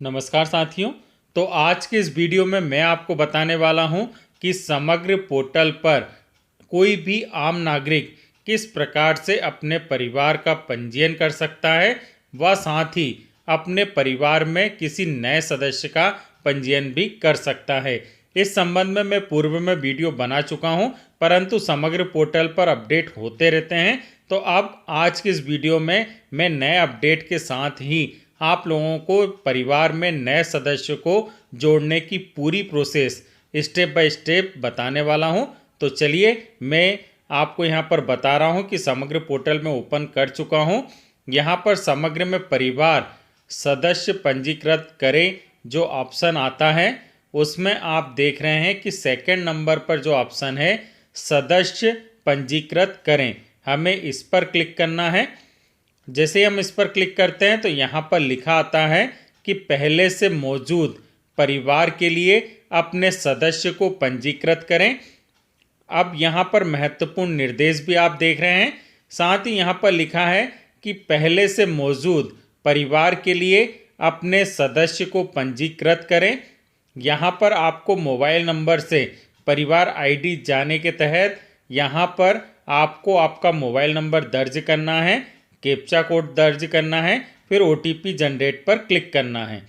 नमस्कार साथियों। तो आज के इस वीडियो में मैं आपको बताने वाला हूं कि समग्र पोर्टल पर कोई भी आम नागरिक किस प्रकार से अपने परिवार का पंजीयन कर सकता है व साथ ही अपने परिवार में किसी नए सदस्य का पंजीयन भी कर सकता है। इस संबंध में मैं पूर्व में वीडियो बना चुका हूं, परंतु समग्र पोर्टल पर अपडेट होते रहते हैं। तो अब आज की इस वीडियो में मैं नए अपडेट के साथ ही आप लोगों को परिवार में नए सदस्य को जोड़ने की पूरी प्रोसेस स्टेप बाय स्टेप बताने वाला हूं। तो चलिए मैं आपको यहां पर बता रहा हूं कि समग्र पोर्टल में ओपन कर चुका हूं। यहां पर समग्र में परिवार सदस्य पंजीकृत करें जो ऑप्शन आता है, उसमें आप देख रहे हैं कि सेकंड नंबर पर जो ऑप्शन है सदस्य पंजीकृत करें, हमें इस पर क्लिक करना है। जैसे हम इस पर क्लिक करते हैं तो यहाँ पर लिखा आता है कि पहले से मौजूद परिवार के लिए अपने सदस्य को पंजीकृत करें। अब यहाँ पर महत्वपूर्ण निर्देश भी आप देख रहे हैं। साथ ही यहाँ पर लिखा है कि पहले से मौजूद परिवार के लिए अपने सदस्य को पंजीकृत करें। यहाँ पर आपको मोबाइल नंबर से परिवार आईडी जाने के तहत यहाँ पर आपको आपका मोबाइल नंबर दर्ज करना है, कैप्चा कोड दर्ज करना है, फिर ओटीपी जनरेट पर क्लिक करना है।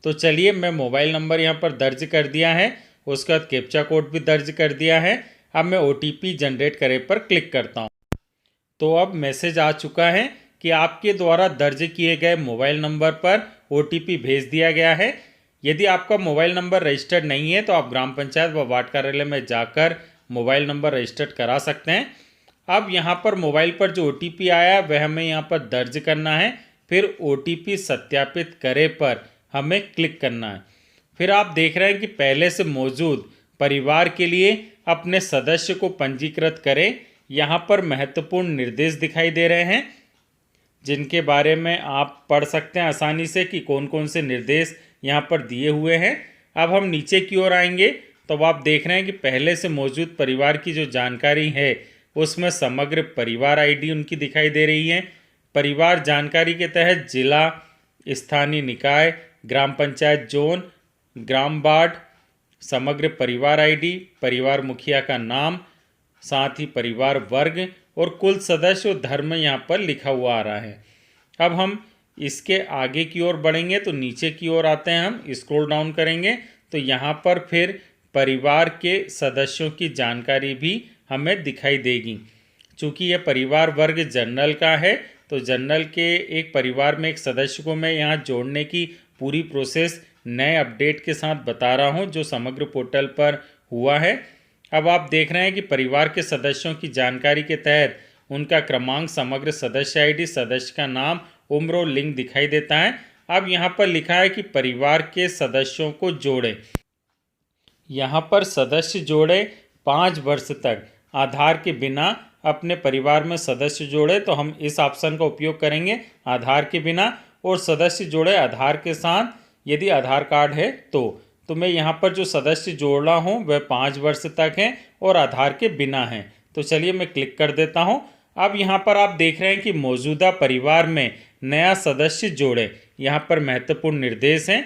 तो चलिए मैं मोबाइल नंबर यहाँ पर दर्ज कर दिया है, उसके बाद कैप्चा कोड भी दर्ज कर दिया है। अब मैं ओटीपी जनरेट करे पर क्लिक करता हूँ। तो अब मैसेज आ चुका है कि आपके द्वारा दर्ज किए गए मोबाइल नंबर पर ओटीपी भेज दिया गया है। यदि आपका मोबाइल नंबर रजिस्टर्ड नहीं है तो आप ग्राम पंचायत व वार्ड कार्यालय में जाकर मोबाइल नंबर रजिस्टर्ड करा सकते हैं। अब यहाँ पर मोबाइल पर जो ओटीपी आया वह हमें यहाँ पर दर्ज करना है, फिर ओटीपी सत्यापित करे पर हमें क्लिक करना है। फिर आप देख रहे हैं कि पहले से मौजूद परिवार के लिए अपने सदस्य को पंजीकृत करें। यहाँ पर महत्वपूर्ण निर्देश दिखाई दे रहे हैं जिनके बारे में आप पढ़ सकते हैं आसानी से कि कौन कौन से निर्देश यहाँ पर दिए हुए हैं। अब हम नीचे की ओर आएंगे तो आप देख रहे हैं कि पहले से मौजूद परिवार की जो जानकारी है उसमें समग्र परिवार आईडी उनकी दिखाई दे रही है। परिवार जानकारी के तहत जिला, स्थानीय निकाय, ग्राम पंचायत जोन, ग्राम वार्ड, समग्र परिवार आईडी, परिवार मुखिया का नाम, साथ ही परिवार वर्ग और कुल सदस्य और धर्म यहाँ पर लिखा हुआ आ रहा है। अब हम इसके आगे की ओर बढ़ेंगे तो नीचे की ओर आते हैं, हम स्क्रॉल डाउन करेंगे तो यहाँ पर फिर परिवार के सदस्यों की जानकारी भी हमें दिखाई देगी। चूँकि यह परिवार वर्ग जनरल का है तो जनरल के एक परिवार में एक सदस्य को मैं यहाँ जोड़ने की पूरी प्रोसेस नए अपडेट के साथ बता रहा हूँ जो समग्र पोर्टल पर हुआ है। अब आप देख रहे हैं कि परिवार के सदस्यों की जानकारी के तहत उनका क्रमांक, समग्र सदस्य आईडी, सदस्य का नाम, उम्र और लिंग दिखाई देता है। अब यहाँ पर लिखा है कि परिवार के सदस्यों को जोड़ें। यहाँ पर सदस्य जोड़े 5 वर्ष तक आधार के बिना अपने परिवार में सदस्य जोड़े तो हम इस ऑप्शन का उपयोग करेंगे, आधार के बिना। और सदस्य जोड़े आधार के साथ यदि आधार कार्ड है तो मैं यहाँ पर जो सदस्य जोड़ रहा हूँ वह 5 वर्ष तक हैं और आधार के बिना हैं। तो चलिए मैं क्लिक कर देता हूँ। अब यहाँ पर आप देख रहे हैं कि मौजूदा परिवार में नया सदस्य जोड़े, यहाँ पर महत्वपूर्ण निर्देश हैं।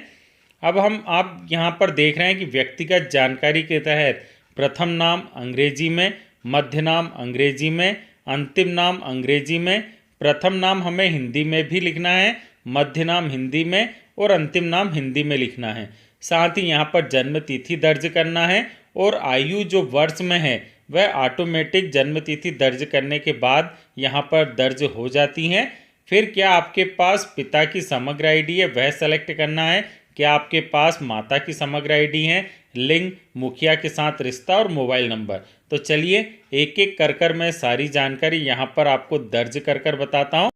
अब आप यहाँ पर देख रहे हैं कि व्यक्तिगत जानकारी के तहत प्रथम नाम अंग्रेजी में, मध्य नाम अंग्रेजी में, अंतिम नाम अंग्रेजी में, प्रथम नाम हमें हिंदी में भी लिखना है, मध्य नाम हिंदी में और अंतिम नाम हिंदी में लिखना है। साथ ही यहाँ पर जन्म तिथि दर्ज करना है और आयु जो वर्ष में है वह ऑटोमेटिक जन्म तिथि दर्ज करने के बाद यहाँ पर दर्ज हो जाती हैं। फिर क्या आपके पास पिता की समग्र आईडी है वह सेलेक्ट करना है, क्या आपके पास माता की समग्र आईडी है, लिंग, मुखिया के साथ रिश्ता और मोबाइल नंबर। तो चलिए एक एक कर मैं सारी जानकारी यहाँ पर आपको दर्ज कर बताता हूँ।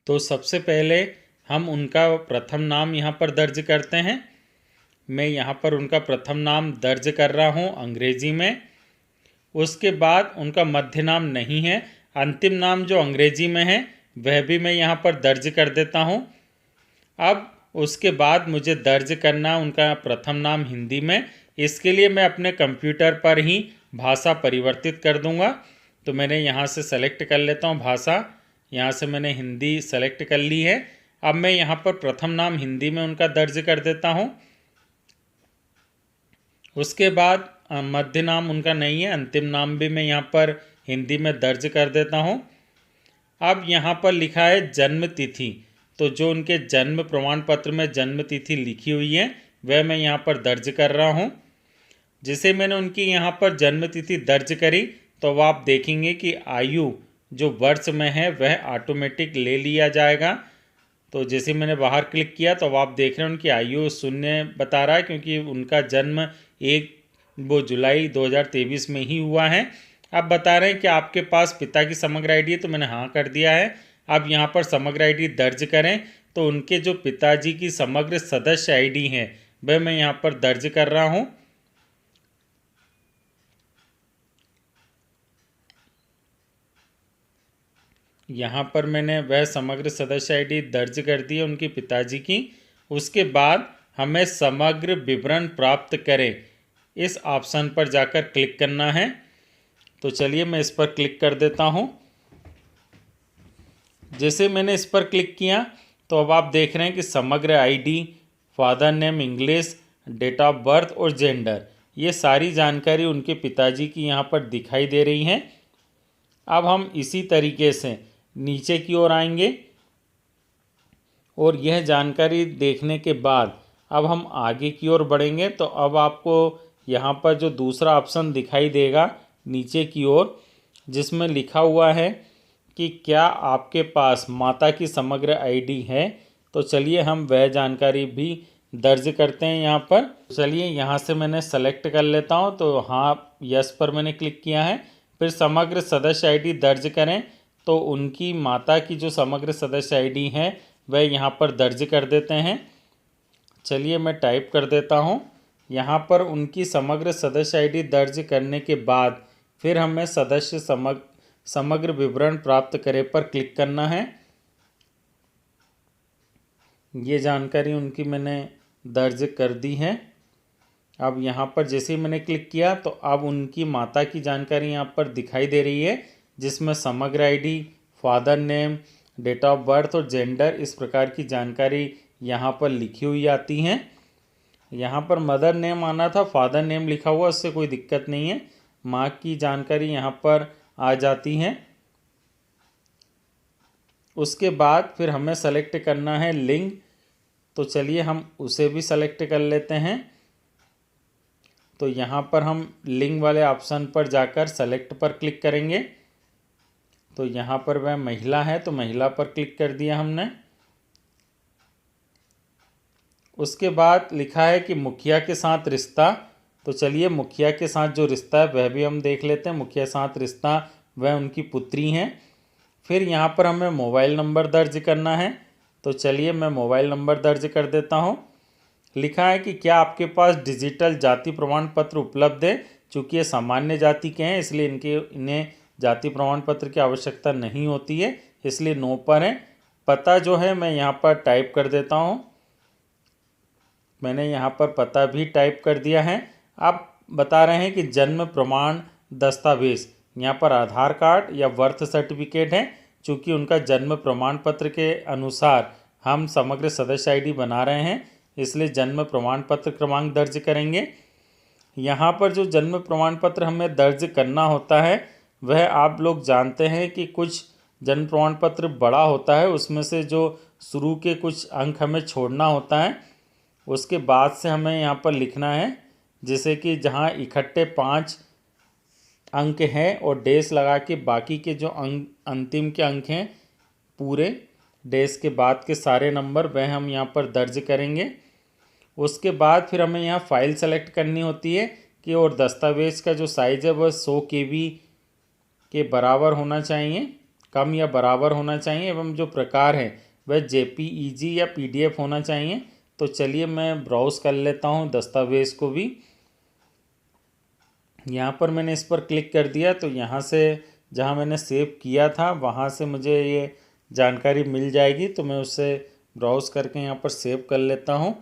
तो सबसे पहले हम उनका प्रथम नाम यहाँ पर दर्ज करते हैं। मैं यहाँ पर उनका प्रथम नाम दर्ज कर रहा हूँ अंग्रेजी में। उसके बाद उनका मध्य नाम नहीं है, अंतिम नाम जो अंग्रेजी में है वह भी मैं यहाँ पर दर्ज कर देता हूँ। अब उसके बाद मुझे दर्ज करना उनका प्रथम नाम हिंदी में। इसके लिए मैं अपने कंप्यूटर पर ही भाषा परिवर्तित कर दूंगा। तो मैंने यहाँ से सेलेक्ट कर लेता हूँ भाषा, यहाँ से मैंने हिंदी सेलेक्ट कर ली है। अब मैं यहाँ पर प्रथम नाम हिंदी में उनका दर्ज कर देता हूँ। उसके बाद मध्य नाम उनका नहीं है, अंतिम नाम भी मैं यहाँ पर हिंदी में दर्ज कर देता हूँ। अब यहाँ पर लिखा है जन्म तिथि, तो जो उनके जन्म प्रमाण पत्र में जन्म तिथि लिखी हुई है वह मैं यहाँ पर दर्ज कर रहा हूँ। जिसे मैंने उनकी यहाँ पर जन्म तिथि दर्ज करी तो अब आप देखेंगे कि आयु जो वर्ष में है वह ऑटोमेटिक ले लिया जाएगा। तो जैसे मैंने बाहर क्लिक किया तो अब आप देख रहे हैं उनकी आयु 0 बता रहा है, क्योंकि उनका जन्म 1 जुलाई 2023 में ही हुआ है। अब बता रहे हैं कि आपके पास पिता की समग्र आईडी है, तो मैंने हाँ कर दिया है। अब यहाँ पर समग्र आईडी दर्ज करें तो उनके जो पिताजी की समग्र सदस्य आईडी है वह मैं यहाँ पर दर्ज कर रहा हूँ। यहाँ पर मैंने वह समग्र सदस्य आईडी दर्ज कर दी है उनके पिताजी की। उसके बाद हमें समग्र विवरण प्राप्त करें इस ऑप्शन पर जाकर क्लिक करना है। तो चलिए मैं इस पर क्लिक कर देता हूँ। जैसे मैंने इस पर क्लिक किया तो अब आप देख रहे हैं कि Samagra ID, father name English, date of birth और जेंडर, ये सारी जानकारी उनके पिताजी की यहाँ पर दिखाई दे रही हैं। अब हम इसी तरीके से नीचे की ओर आएंगे और यह जानकारी देखने के बाद अब हम आगे की ओर बढ़ेंगे। तो अब आपको यहाँ पर जो दूसरा ऑप्शन दिखाई देगा नीचे की ओर, जिसमें लिखा हुआ है कि क्या आपके पास माता की समग्र आईडी है, तो चलिए हम वह जानकारी भी दर्ज करते हैं यहाँ पर। चलिए यहाँ से मैंने सेलेक्ट कर लेता हूँ, तो हाँ यस पर मैंने क्लिक किया है। फिर समग्र सदस्य आईडी दर्ज करें, तो उनकी माता की जो समग्र सदस्य आईडी है वह यहाँ पर दर्ज कर देते हैं। चलिए मैं टाइप कर देता हूँ। यहाँ पर उनकी समग्र सदस्य आईडी दर्ज करने के बाद फिर हमें सदस्य समग्र विवरण प्राप्त करें पर क्लिक करना है। ये जानकारी उनकी मैंने दर्ज कर दी है। अब यहाँ पर जैसे ही मैंने क्लिक किया तो अब उनकी माता की जानकारी यहाँ पर दिखाई दे रही है, जिसमें Samagra ID, father name, date of birth और जेंडर, इस प्रकार की जानकारी यहाँ पर लिखी हुई आती हैं। यहाँ पर मदर नेम आना था, फादर नेम लिखा हुआ, उससे कोई दिक्कत नहीं है। माँ की जानकारी यहाँ पर आ जाती है। उसके बाद फिर हमें सेलेक्ट करना है लिंग, तो चलिए हम उसे भी सेलेक्ट कर लेते हैं। तो यहाँ पर हम लिंग वाले ऑप्शन पर जाकर सेलेक्ट पर क्लिक करेंगे। तो यहाँ पर वह महिला है, तो महिला पर क्लिक कर दिया हमने। उसके बाद लिखा है कि मुखिया के साथ रिश्ता, तो चलिए मुखिया के साथ जो रिश्ता है वह भी हम देख लेते हैं। मुखिया के साथ रिश्ता, वह उनकी पुत्री हैं। फिर यहाँ पर हमें मोबाइल नंबर दर्ज करना है, तो चलिए मैं मोबाइल नंबर दर्ज कर देता हूँ। लिखा है कि क्या आपके पास डिजिटल जाति प्रमाण पत्र उपलब्ध है। चूँकि ये सामान्य जाति के हैं इसलिए इन्हें जाति प्रमाण पत्र की आवश्यकता नहीं होती है, इसलिए नो पर है। पता जो है मैं यहाँ पर टाइप कर देता हूँ। मैंने यहाँ पर पता भी टाइप कर दिया है। अब बता रहे हैं कि जन्म प्रमाण दस्तावेज़, यहाँ पर आधार कार्ड या बर्थ सर्टिफिकेट है। चूँकि उनका जन्म प्रमाण पत्र के अनुसार हम समग्र सदस्य आईडी बना रहे हैं, इसलिए जन्म प्रमाण पत्र क्रमांक दर्ज करेंगे। यहाँ पर जो जन्म प्रमाण पत्र हमें दर्ज करना होता है वह आप लोग जानते हैं कि कुछ जन्म प्रमाण पत्र बड़ा होता है, उसमें से जो शुरू के कुछ अंक हमें छोड़ना होता है। उसके बाद से हमें यहाँ पर लिखना है, जैसे कि जहाँ इकट्ठे 5 अंक हैं और डैश लगा के बाकी के जो अंक अंतिम के अंक हैं पूरे डैश के बाद के सारे नंबर वह हम यहाँ पर दर्ज करेंगे। उसके बाद फिर हमें यहाँ फाइल सेलेक्ट करनी होती है कि और दस्तावेज़ का जो साइज़ है वह 100 KB के बराबर होना चाहिए, कम या बराबर होना चाहिए, एवं जो प्रकार है वह JPEG या PDF होना चाहिए। तो चलिए मैं ब्राउज़ कर लेता हूँ दस्तावेज़ को भी। यहाँ पर मैंने इस पर क्लिक कर दिया, तो यहाँ से जहाँ मैंने सेव किया था वहाँ से मुझे ये जानकारी मिल जाएगी, तो मैं उससे ब्राउज़ करके यहाँ पर सेव कर लेता हूँ।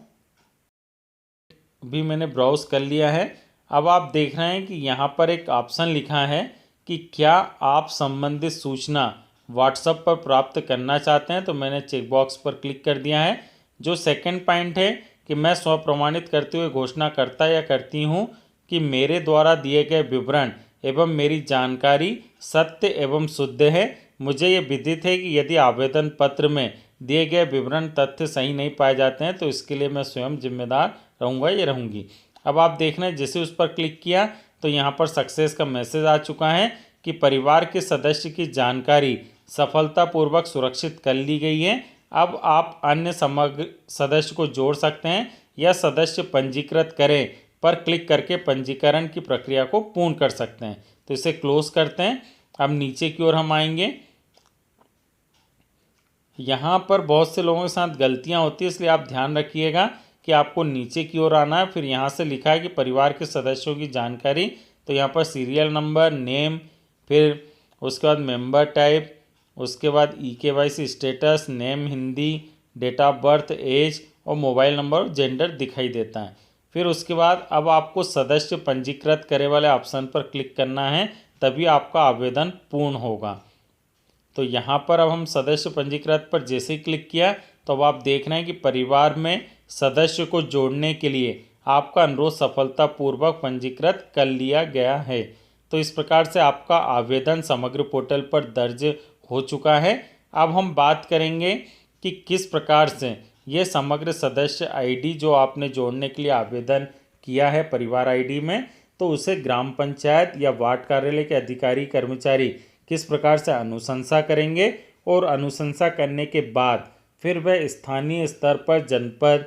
भी मैंने ब्राउज़ कर लिया है। अब आप देख रहे हैं कि यहाँ पर एक ऑप्शन लिखा है कि क्या आप संबंधित सूचना व्हाट्सएप पर प्राप्त करना चाहते हैं तो मैंने चेक बॉक्स पर क्लिक कर दिया है। जो सेकंड पॉइंट है कि मैं स्व प्रमाणित करते हुए घोषणा करता या करती हूँ कि मेरे द्वारा दिए गए विवरण एवं मेरी जानकारी सत्य एवं शुद्ध है। मुझे ये विदित है कि यदि आवेदन पत्र में दिए गए विवरण तथ्य सही नहीं पाए जाते हैं तो इसके लिए मैं स्वयं जिम्मेदार रहूँगा या रहूँगी। अब आप देख रहे हैं जैसे उस पर क्लिक किया तो यहाँ पर सक्सेस का मैसेज आ चुका है कि परिवार के सदस्य की जानकारी सफलतापूर्वक सुरक्षित कर ली गई है। अब आप अन्य समग्र सदस्य को जोड़ सकते हैं या सदस्य पंजीकृत करें पर क्लिक करके पंजीकरण की प्रक्रिया को पूर्ण कर सकते हैं। तो इसे क्लोज करते हैं। अब नीचे की ओर हम आएंगे। यहाँ पर बहुत से लोगों के साथ गलतियाँ होती है, इसलिए आप ध्यान रखिएगा कि आपको नीचे की ओर आना है। फिर यहाँ से लिखा है कि परिवार के सदस्यों की जानकारी, तो यहाँ पर सीरियल नंबर, नेम, फिर उसके बाद मेंबर टाइप, उसके बाद EKYC status, name Hindi, date of birth, age और मोबाइल नंबर और जेंडर दिखाई देता है। फिर उसके बाद अब आपको सदस्य पंजीकृत करे वाले ऑप्शन पर क्लिक करना है, तभी आपका आवेदन पूर्ण होगा। तो यहाँ पर अब हम सदस्य पंजीकृत पर जैसे ही क्लिक किया तो अब आप देख रहे हैं कि परिवार में सदस्य को जोड़ने के लिए आपका अनुरोध सफलतापूर्वक पंजीकृत कर लिया गया है। तो इस प्रकार से आपका आवेदन समग्र पोर्टल पर दर्ज हो चुका है। अब हम बात करेंगे कि किस प्रकार से ये समग्र सदस्य आईडी जो आपने जोड़ने के लिए आवेदन किया है परिवार आईडी में, तो उसे ग्राम पंचायत या वार्ड कार्यालय के अधिकारी कर्मचारी किस प्रकार से अनुशंसा करेंगे और अनुशंसा करने के बाद फिर वह स्थानीय स्तर पर जनपद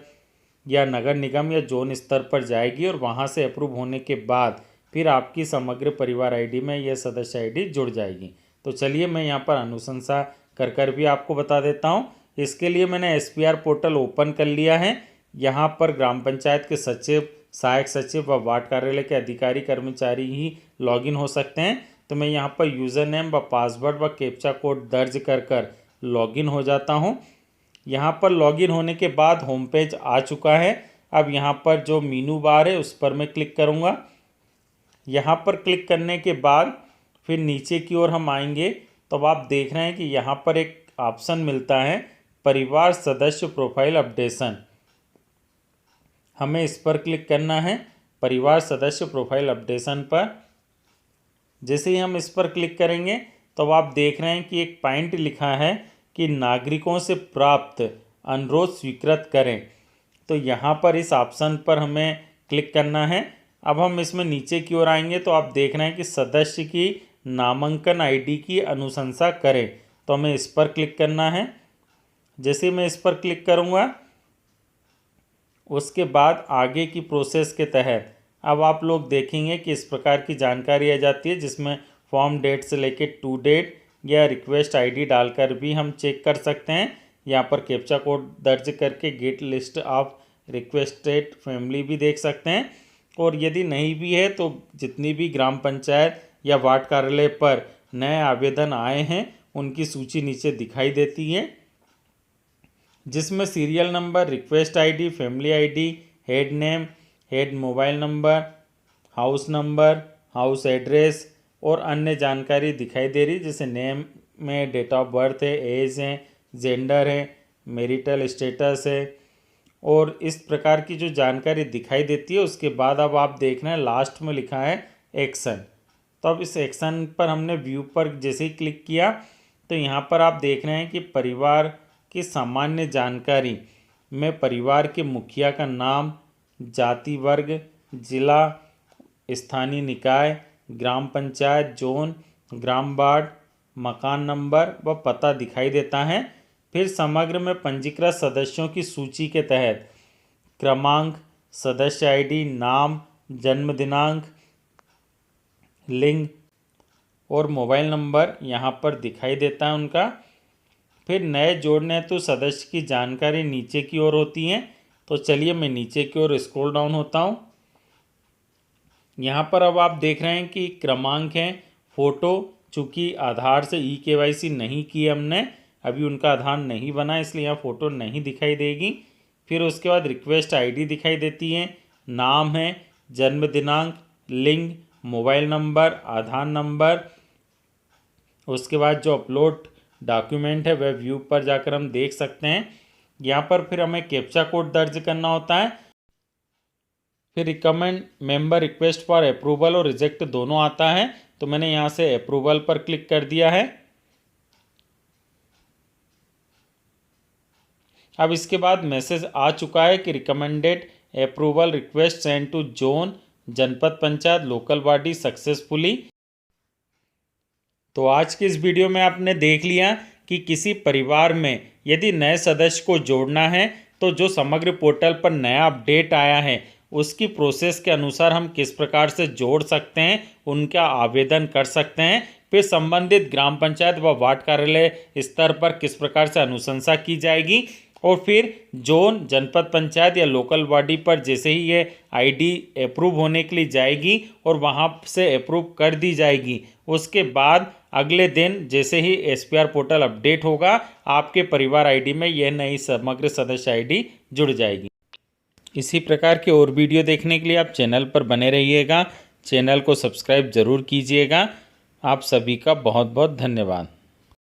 या नगर निगम या जोन स्तर पर जाएगी और वहां से अप्रूव होने के बाद फिर आपकी समग्र परिवार आईडी में यह सदस्य आईडी जुड़ जाएगी। तो चलिए मैं यहाँ पर अनुशंसा कर भी आपको बता देता हूँ। इसके लिए मैंने SPR पोर्टल ओपन कर लिया है। यहाँ पर ग्राम पंचायत के सचिव, सहायक सचिव व वार्ड कार्यालय के अधिकारी कर्मचारी ही लॉगिन हो सकते हैं। तो मैं यहाँ पर यूज़र नेम व पासवर्ड व कैप्चा कोड दर्ज कर लॉगिन हो जाता हूँ। यहाँ पर लॉगिन होने के बाद होम पेज आ चुका है। अब यहाँ पर जो मीनू बार है उस पर मैं क्लिक करूँगा। यहाँ पर क्लिक करने के बाद फिर नीचे की ओर हम आएंगे तो अब आप देख रहे हैं कि यहाँ पर एक ऑप्शन मिलता है परिवार सदस्य प्रोफाइल अपडेशन। हमें इस पर क्लिक करना है, परिवार सदस्य प्रोफाइल अपडेशन पर। जैसे ही हम इस पर क्लिक करेंगे तो आप देख रहे हैं कि एक पॉइंट लिखा है कि नागरिकों से प्राप्त अनुरोध स्वीकृत करें। तो यहाँ पर इस ऑप्शन पर हमें क्लिक करना है। अब हम इसमें नीचे की ओर आएंगे तो आप देख रहे हैं कि सदस्य की नामांकन आईडी की अनुशंसा करें, तो हमें इस पर क्लिक करना है। जैसे मैं इस पर क्लिक करूँगा उसके बाद आगे की प्रोसेस के तहत अब आप लोग देखेंगे कि इस प्रकार की जानकारी आ जाती है, जिसमें फॉर्म डेट से लेके टू डेट या रिक्वेस्ट आईडी डालकर भी हम चेक कर सकते हैं। यहाँ पर कैप्चा कोड दर्ज करके gate list of requested family भी देख सकते हैं। और यदि नहीं भी है तो जितनी भी ग्राम पंचायत या वार्ड कार्यालय पर नए आवेदन आए हैं उनकी सूची नीचे दिखाई देती है, जिसमें serial number, request ID, family ID, head name, head mobile number, house address और अन्य जानकारी दिखाई दे रही, जैसे नेम में डेट ऑफ बर्थ है, एज है, जेंडर है, मैरिटल स्टेटस है और इस प्रकार की जो जानकारी दिखाई देती है। उसके बाद अब आप देख रहे हैं लास्ट में लिखा है एक्शन। तो अब इस एक्शन पर हमने व्यू पर जैसे ही क्लिक किया तो यहाँ पर आप देख रहे हैं कि परिवार की सामान्य जानकारी में परिवार के मुखिया का नाम, जाति, वर्ग, जिला, स्थानीय निकाय, ग्राम पंचायत, जोन, ग्राम वार्ड, मकान नंबर व पता दिखाई देता है। फिर समग्र में पंजीकृत सदस्यों की सूची के तहत क्रमांक, सदस्य आईडी, नाम, जन्म दिनांक, लिंग और मोबाइल नंबर यहाँ पर दिखाई देता है उनका। फिर नए जोड़ने तो सदस्य की जानकारी नीचे की ओर होती है। तो चलिए मैं नीचे की ओर स्क्रॉल डाउन होता हूँ। यहाँ पर अब आप देख रहे हैं कि क्रमांक है, फ़ोटो, चूँकि आधार से EKYC नहीं की हमने, अभी उनका आधार नहीं बना इसलिए यहाँ फ़ोटो नहीं दिखाई देगी। फिर उसके बाद रिक्वेस्ट आईडी दिखाई देती है, नाम है, जन्म दिनांक, लिंग, मोबाइल नंबर, आधार नंबर। उसके बाद जो अपलोड डॉक्यूमेंट है वह व्यू पर जाकर हम देख सकते हैं। यहाँ पर फिर हमें कैप्चा कोड दर्ज करना होता है। फिर recommend member request for approval और रिजेक्ट दोनों आता है, तो मैंने यहाँ से अप्रूवल पर क्लिक कर दिया है। अब इसके बाद मैसेज आ चुका है कि recommended approval request send to zone Janpad Panchayat local body successfully. तो आज की इस वीडियो में आपने देख लिया कि किसी परिवार में यदि नए सदस्य को जोड़ना है तो जो समग्र पोर्टल पर नया अपडेट आया है उसकी प्रोसेस के अनुसार हम किस प्रकार से जोड़ सकते हैं, उनका आवेदन कर सकते हैं। फिर संबंधित ग्राम पंचायत व वार्ड कार्यालय स्तर पर किस प्रकार से अनुशंसा की जाएगी और फिर जोन जनपद पंचायत या लोकल बॉडी पर जैसे ही ये आईडी अप्रूव होने के लिए जाएगी और वहाँ से अप्रूव कर दी जाएगी, उसके बाद अगले दिन जैसे ही एसपीआर पोर्टल अपडेट होगा आपके परिवार आईडी में यह नई समग्र सदस्य आईडी जुड़ जाएगी। इसी प्रकार के और वीडियो देखने के लिए आप चैनल पर बने रहिएगा, चैनल को सब्सक्राइब जरूर कीजिएगा। आप सभी का बहुत बहुत धन्यवाद।